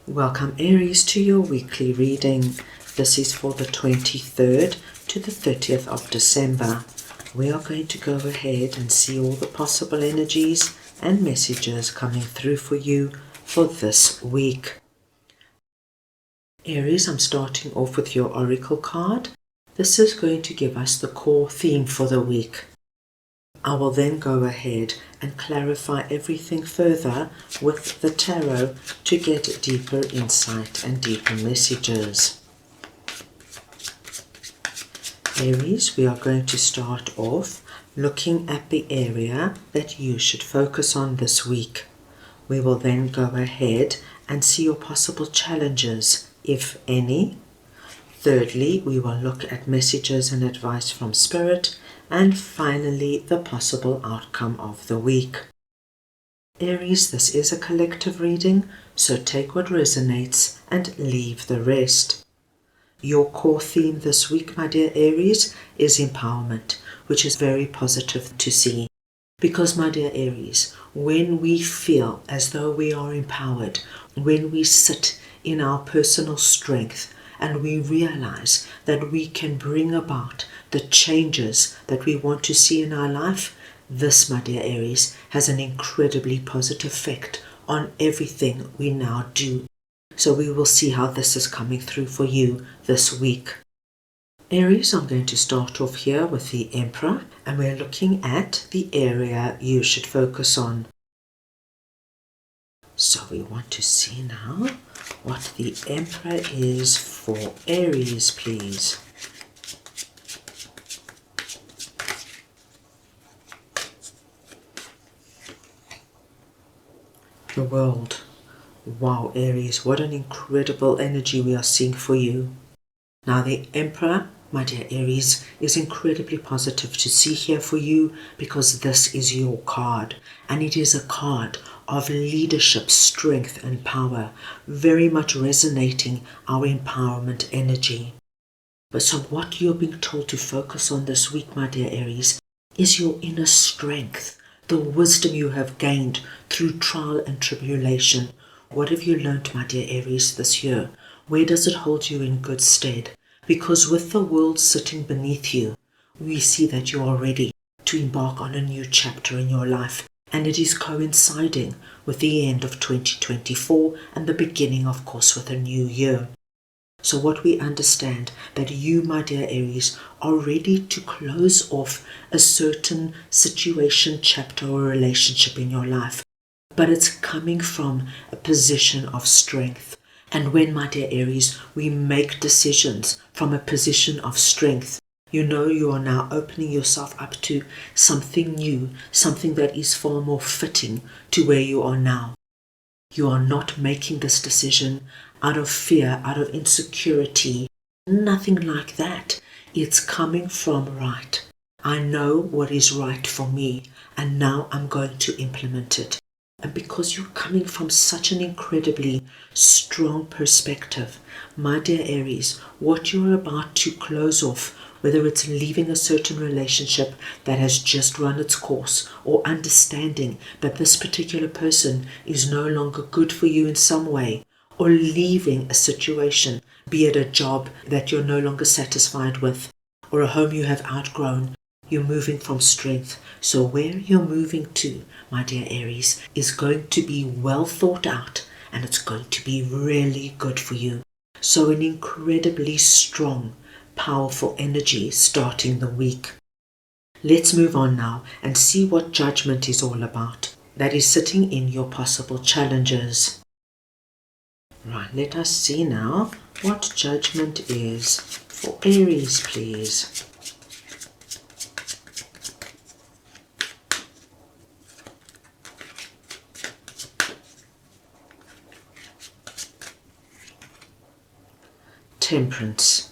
Welcome Aries to your weekly reading. This is for the 23rd to the 30th of December. We are going to go ahead and see all the possible energies and messages coming through for you for this week. Aries, I'm starting off with your oracle card. This is going to give us the core theme for the week. I will then go ahead and clarify everything further with the tarot to get deeper insight and deeper messages. Aries, we are going to start off looking at the area that you should focus on this week. We will then go ahead and see your possible challenges, if any. Thirdly, we will look at messages and advice from Spirit. And finally, the possible outcome of the week. Aries, this is a collective reading, so take what resonates and leave the rest. Your core theme this week, my dear Aries, is empowerment, which is very positive to see. Because, my dear Aries, when we feel as though we are empowered, when we sit in our personal strength, and we realize that we can bring about the changes that we want to see in our life, this, my dear Aries, has an incredibly positive effect on everything we now do. So we will see how this is coming through for you this week. Aries, I'm going to start off here with the Emperor, and we're looking at the area you should focus on. So we want to see now what the Emperor is for Aries, please. The World. Wow, Aries, what an incredible energy we are seeing for you. Now the Emperor, my dear Aries, is incredibly positive to see here for you because this is your card, and it is a card of leadership, strength and power, very much resonating our empowerment energy. But so what you're being told to focus on this week, my dear Aries, is your inner strength, the wisdom you have gained through trial and tribulation. What have you learned, my dear Aries, this year? Where does it hold you in good stead? Because with the world sitting beneath you, we see that you are ready to embark on a new chapter in your life. And it is coinciding with the end of 2024 and the beginning, of course, with a new year. So what we understand that you, my dear Aries, are ready to close off a certain situation, chapter or relationship in your life. But it's coming from a position of strength. And when, my dear Aries, we make decisions from a position of strength, you know you are now opening yourself up to something new, something that is far more fitting to where you are now. You are not making this decision out of fear, out of insecurity, nothing like that. It's coming from right. I know what is right for me, and now I'm going to implement it. And because you're coming from such an incredibly strong perspective, my dear Aries, what you're about to close off, whether it's leaving a certain relationship that has just run its course, or understanding that this particular person is no longer good for you in some way, or leaving a situation, be it a job that you're no longer satisfied with, or a home you have outgrown, you're moving from strength. So where you're moving to, my dear Aries, is going to be well thought out, and it's going to be really good for you. So an incredibly strong, powerful energy starting the week. Let's move on now and see what judgment is all about. That is sitting in your possible challenges. Right, let us see now what judgment is for Aries, please. Temperance.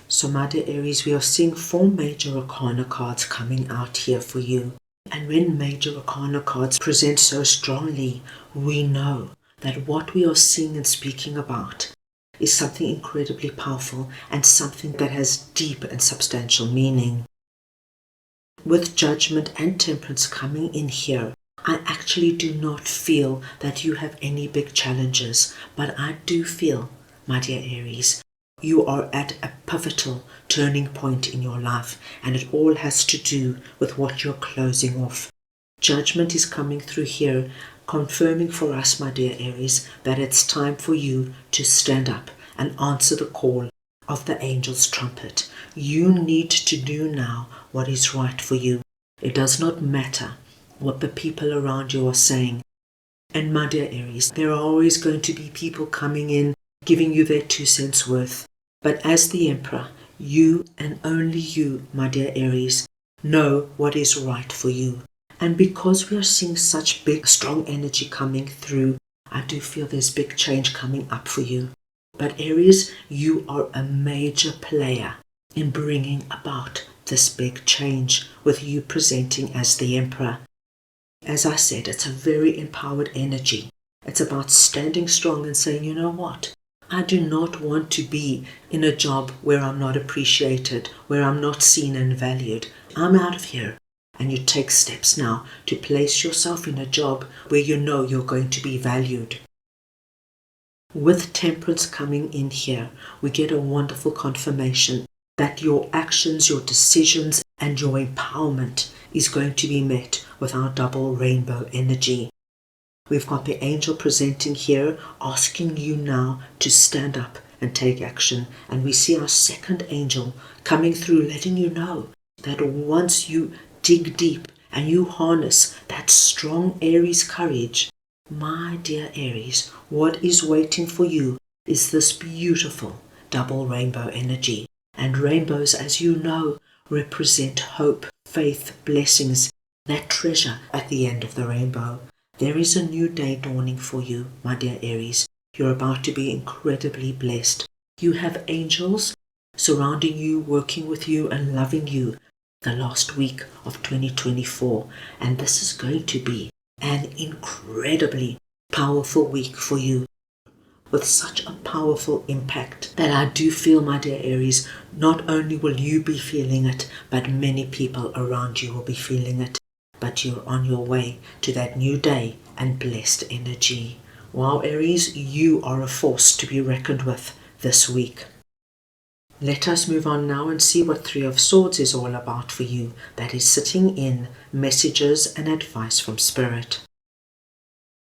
So, my dear Aries, we are seeing 4 major arcana cards coming out here for you. And when major arcana cards present so strongly, we know that what we are seeing and speaking about is something incredibly powerful and something that has deep and substantial meaning. With judgment and temperance coming in here, I actually do not feel that you have any big challenges, but I do feel, my dear Aries, you are at a pivotal turning point in your life, and it all has to do with what you're closing off. Judgment is coming through here, confirming for us, my dear Aries, that it's time for you to stand up and answer the call of the angel's trumpet. You need to do now what is right for you. It does not matter what the people around you are saying. And my dear Aries, there are always going to be people coming in, giving you their 2 cents worth. But as the Emperor, you and only you, my dear Aries, know what is right for you. And because we are seeing such big, strong energy coming through, I do feel there's big change coming up for you. But Aries, you are a major player in bringing about this big change with you presenting as the Emperor. As I said, it's a very empowered energy. It's about standing strong and saying, you know what? I do not want to be in a job where I'm not appreciated, where I'm not seen and valued. I'm out of here. And you take steps now to place yourself in a job where you know you're going to be valued. With Temperance coming in here, we get a wonderful confirmation that your actions, your decisions, and your empowerment is going to be met with our double rainbow energy. We've got the angel presenting here, asking you now to stand up and take action. And we see our second angel coming through, letting you know that once you dig deep and you harness that strong Aries courage, my dear Aries, what is waiting for you is this beautiful double rainbow energy. And rainbows, as you know, represent hope, faith, blessings, that treasure at the end of the rainbow. There is a new day dawning for you, my dear Aries. You're about to be incredibly blessed. You have angels surrounding you, working with you and loving you the last week of 2024. And this is going to be an incredibly powerful week for you, with such a powerful impact that I do feel, my dear Aries, not only will you be feeling it, but many people around you will be feeling it. But you're on your way to that new day and blessed energy. Wow, Aries, you are a force to be reckoned with this week. Let us move on now and see what Three of Swords is all about for you. That is sitting in messages and advice from Spirit.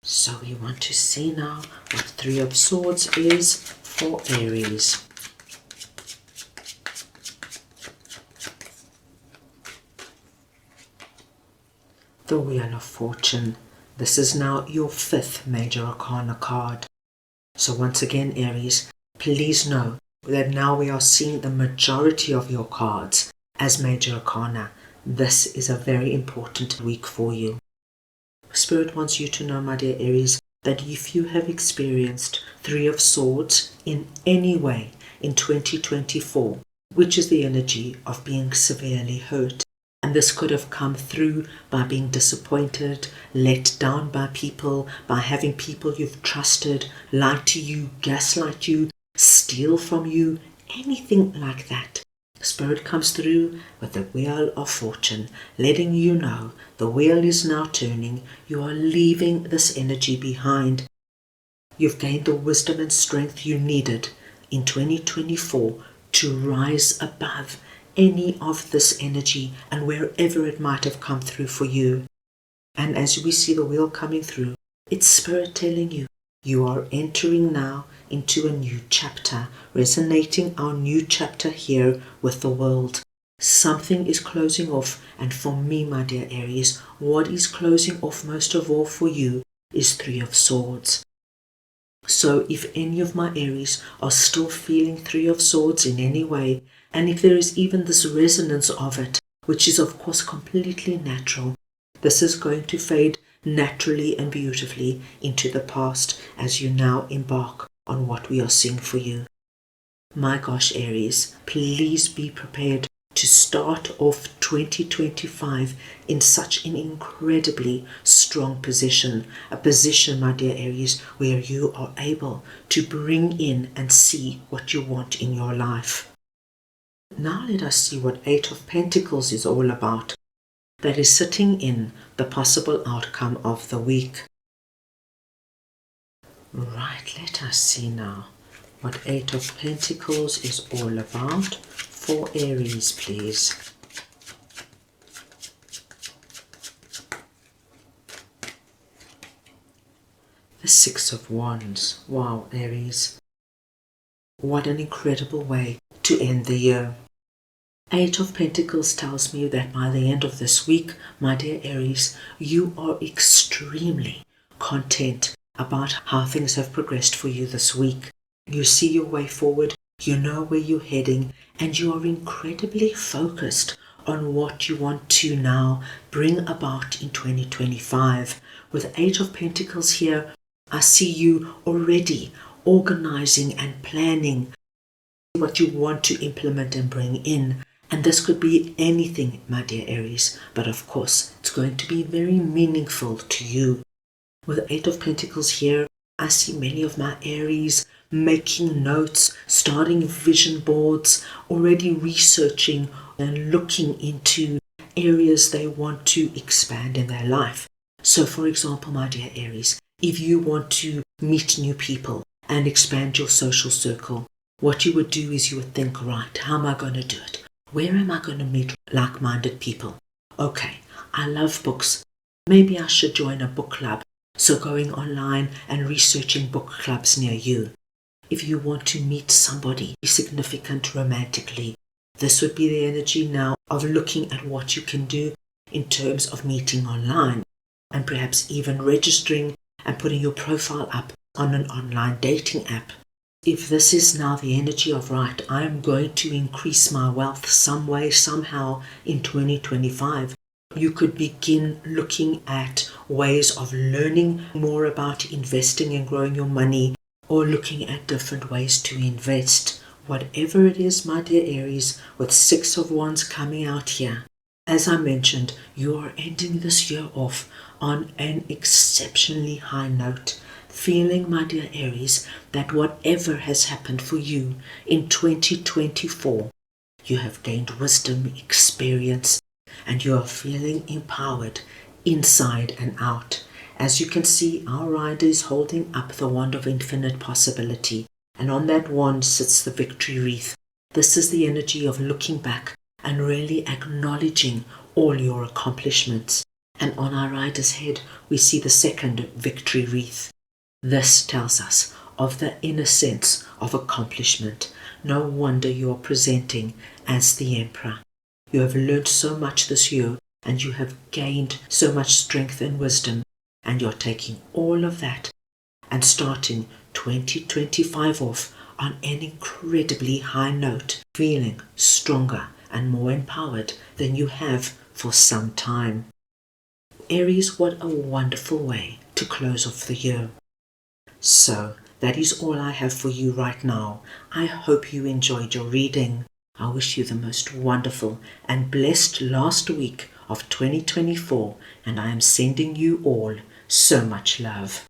So we want to see now what Three of Swords is for Aries. The Wheel of Fortune. This is now your 5th Major Arcana card. So once again, Aries, please know that now we are seeing the majority of your cards as Major Arcana. This is a very important week for you. Spirit wants you to know, my dear Aries, that if you have experienced Three of Swords in any way in 2024, which is the energy of being severely hurt, and this could have come through by being disappointed, let down by people, by having people you've trusted lie to you, gaslight you, steal from you, anything like that. Spirit comes through with the Wheel of Fortune, letting you know the wheel is now turning. You are leaving this energy behind. You've gained the wisdom and strength you needed in 2024 to rise above any of this energy and wherever it might have come through for you. And as we see the wheel coming through, it's Spirit telling you, you are entering now into a new chapter, resonating our new chapter here with the world. Something is closing off, and for me, my dear Aries, what is closing off most of all for you is Three of Swords. So if any of my Aries are still feeling Three of Swords in any way, and if there is even this resonance of it, which is of course completely natural, this is going to fade naturally and beautifully into the past as you now embark on what we are seeing for you. My gosh, Aries, please be prepared to start off 2025 in such an incredibly strong position, a position, my dear Aries, where you are able to bring in and see what you want in your life. Now let us see what Eight of Pentacles is all about. that is sitting in the possible outcome of the week. Right, let us see now what Eight of Pentacles is all about for Aries, please. The Six of Wands. Wow, Aries. What an incredible way to end the year. Eight of Pentacles tells me that by the end of this week, my dear Aries, you are extremely content about how things have progressed for you this week. You see your way forward, you know where you're heading, and you are incredibly focused on what you want to now bring about in 2025. With Eight of Pentacles here, I see you already organizing and planning what you want to implement and bring in. And this could be anything, my dear Aries, but of course, it's going to be very meaningful to you. With Eight of Pentacles here, I see many of my Aries making notes, starting vision boards, already researching and looking into areas they want to expand in their life. So for example, my dear Aries, if you want to meet new people and expand your social circle, what you would do is you would think, right, how am I going to do it? Where am I going to meet like-minded people? Okay, I love books. Maybe I should join a book club. So going online and researching book clubs near you. If you want to meet somebody significant romantically, this would be the energy now of looking at what you can do in terms of meeting online and perhaps even registering and putting your profile up on an online dating app. If this is now the energy of, right, I am going to increase my wealth some way, somehow in 2025, you could begin looking at ways of learning more about investing and growing your money, or looking at different ways to invest. Whatever it is, my dear Aries, with Six of Wands coming out here, as I mentioned, you are ending this year off on an exceptionally high note. Feeling, my dear Aries, that whatever has happened for you in 2024, you have gained wisdom, experience, and you are feeling empowered inside and out. As you can see, our rider is holding up the wand of infinite possibility, and on that wand sits the victory wreath. This is the energy of looking back and really acknowledging all your accomplishments. And on our rider's head, we see the second victory wreath. This tells us of the inner sense of accomplishment. No wonder you are presenting as the Emperor. You have learned so much this year, and you have gained so much strength and wisdom, and you're taking all of that and starting 2025 off on an incredibly high note, feeling stronger and more empowered than you have for some time. Aries, what a wonderful way to close off the year. So, that is all I have for you right now. I hope you enjoyed your reading. I wish you the most wonderful and blessed last week of 2024, and I am sending you all so much love.